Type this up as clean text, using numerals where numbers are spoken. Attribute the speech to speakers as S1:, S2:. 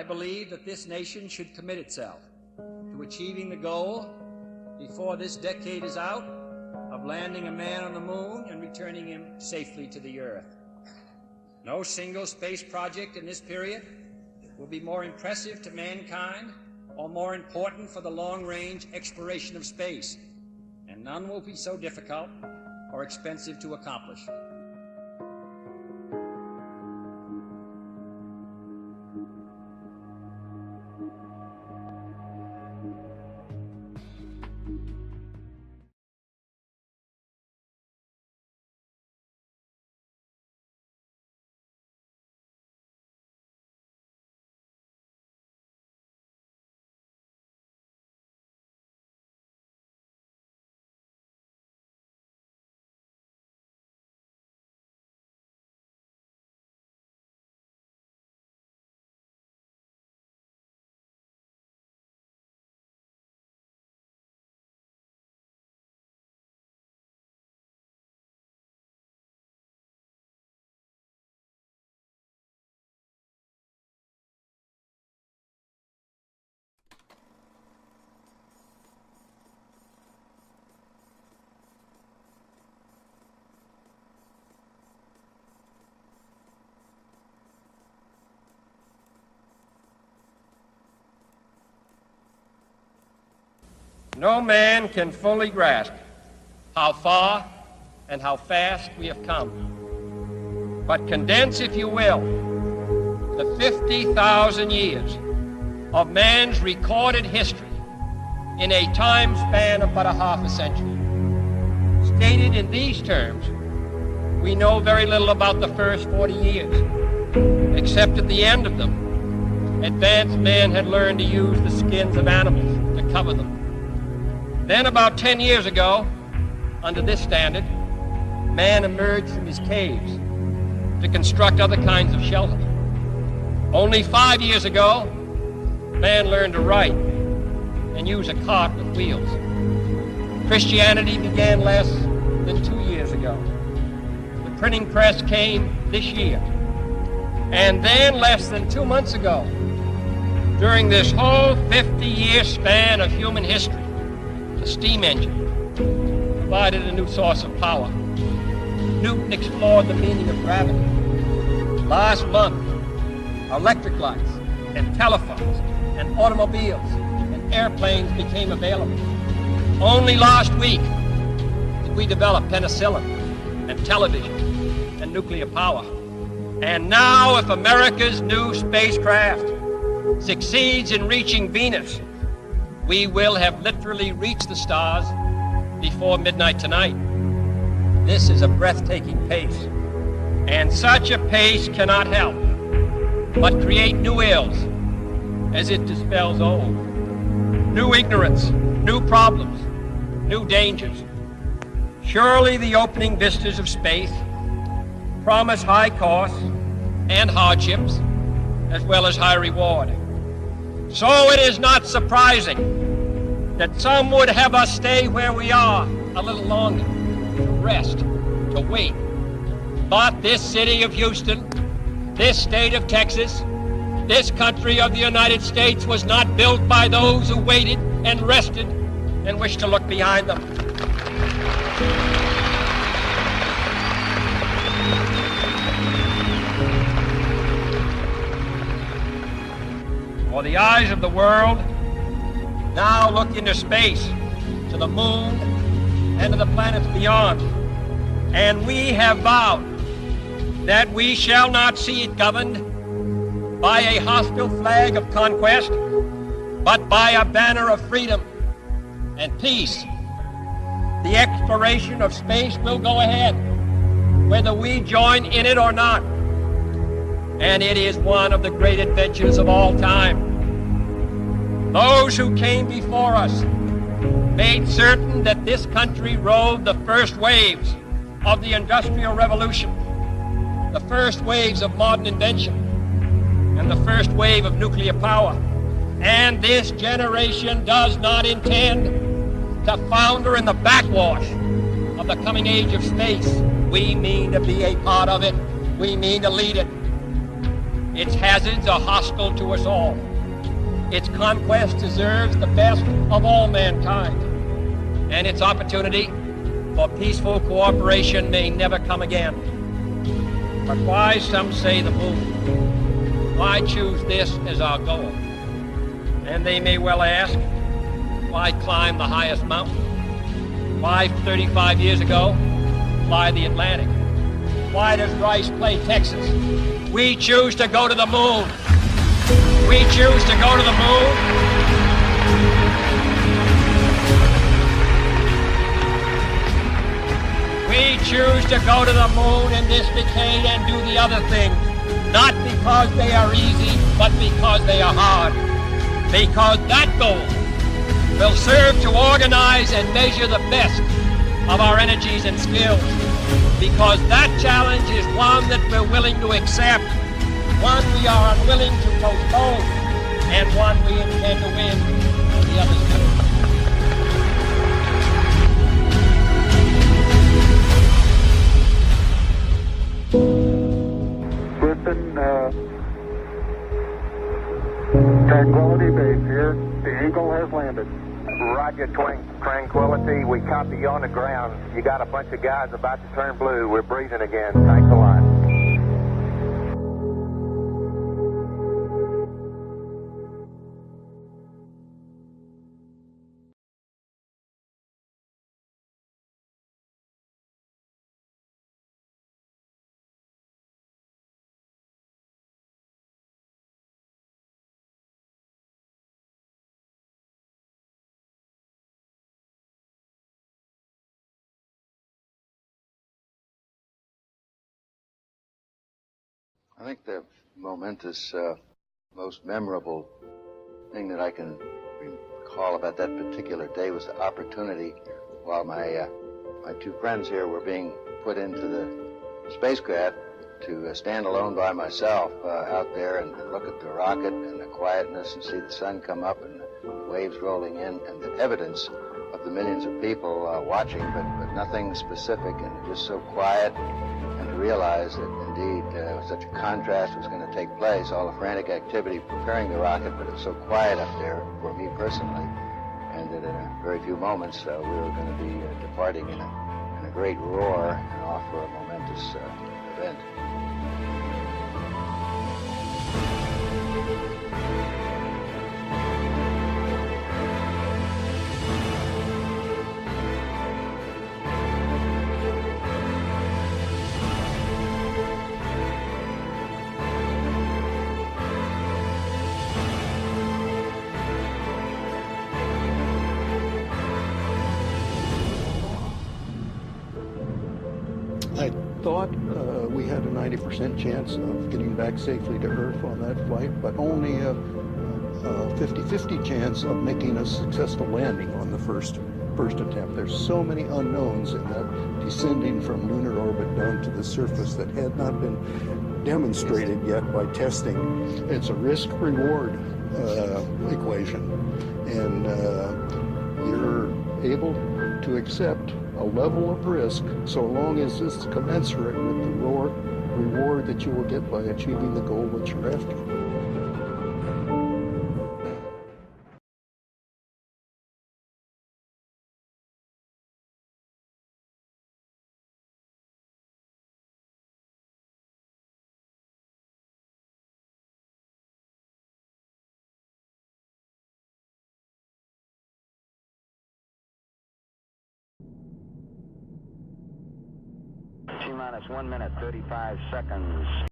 S1: I believe that this nation should commit itself to achieving the goal, before this decade is out, of landing a man on the moon and returning him safely to the Earth. No single space project in this period will be more impressive to mankind or more important for the long-range exploration of space, and none will be so difficult or expensive to accomplish.
S2: No man can fully grasp how far and how fast we have come. But condense, if you will, the 50,000 years of man's recorded history in a time span of but a half a century. Stated in these terms, we know very little about the first 40 years, except at the end of them, advanced man had learned to use the skins of animals to cover them. Then about 10 years ago, under this standard, man emerged from his caves to construct other kinds of shelter. Only 5 years ago, man learned to write and use a cart with wheels. Christianity began less than 2 years ago. The printing press came this year. And then less than 2 months ago, during this whole 50-year span of human history, the steam engine provided a new source of power. Newton explored the meaning of gravity. Last month, electric lights and telephones and automobiles and airplanes became available. Only last week did we develop penicillin and television and nuclear power. And now, if America's new spacecraft succeeds in reaching Venus, we will have literally reached the stars before midnight tonight. This is a breathtaking pace, and such a pace cannot help but create new ills as it dispels old. New ignorance, new problems, new dangers. Surely the opening vistas of space promise high costs and hardships, as well as high reward. So it is not surprising that some would have us stay where we are a little longer, to rest, to wait. But this city of Houston, this state of Texas, this country of the United States was not built by those who waited and rested and wished to look behind them. For the eyes of the world now look into space, to the moon, and to the planets beyond. And we have vowed that we shall not see it governed by a hostile flag of conquest, but by a banner of freedom and peace. The exploration of space will go ahead, whether we join in it or not. And it is one of the great adventures of all time. Those who came before us made certain that this country rode the first waves of the Industrial Revolution, the first waves of modern invention, and the first wave of nuclear power. And this generation does not intend to founder in the backwash of the coming age of space. We mean to be a part of it. We mean to lead it. Its hazards are hostile to us all. Its conquest deserves the best of all mankind, and its opportunity for peaceful cooperation may never come again. But why, some say, the moon? Why choose this as our goal? And they may well ask, why climb the highest mountain? Why, 35 years ago, fly the Atlantic? Why does Rice play Texas? We choose to go to the moon. We choose to go to the moon. We choose to go to the moon in this decade and do the other things, not because they are easy, but because they are hard. Because that goal will serve to organize and measure the best of our energies and skills. Because that challenge is one that we're willing to accept, one we are unwilling to postpone, and one we intend to win when the others do.
S3: Houston, Tranquility Base here. The Eagle has landed.
S4: Roger, Tranquility. We copy you on the ground. You got a bunch of guys about to turn blue. We're breathing again. Thanks a lot.
S5: I think the momentous, most memorable thing that I can recall about that particular day was the opportunity while my two friends here were being put into the spacecraft to stand alone by myself out there and look at the rocket and the quietness and see the sun come up and the waves rolling in and the evidence of the millions of people watching, but nothing specific and just so quiet. And to realize that indeed such a contrast was going to take place, all the frantic activity preparing the rocket, but it was so quiet up there for me personally, and that in a very few moments we were going to be departing in a great roar and off for a momentous event.
S6: I thought we had a 90% chance of getting back safely to Earth on that flight, but only a 50-50 chance of making a successful landing on the first attempt. There's so many unknowns in that descending from lunar orbit down to the surface that had not been demonstrated yet by testing. It's a risk-reward equation, and you're able to accept a level of risk so long as it's commensurate with the reward that you will get by achieving the goal that you're after.
S4: T-minus 1 minute, 35 seconds.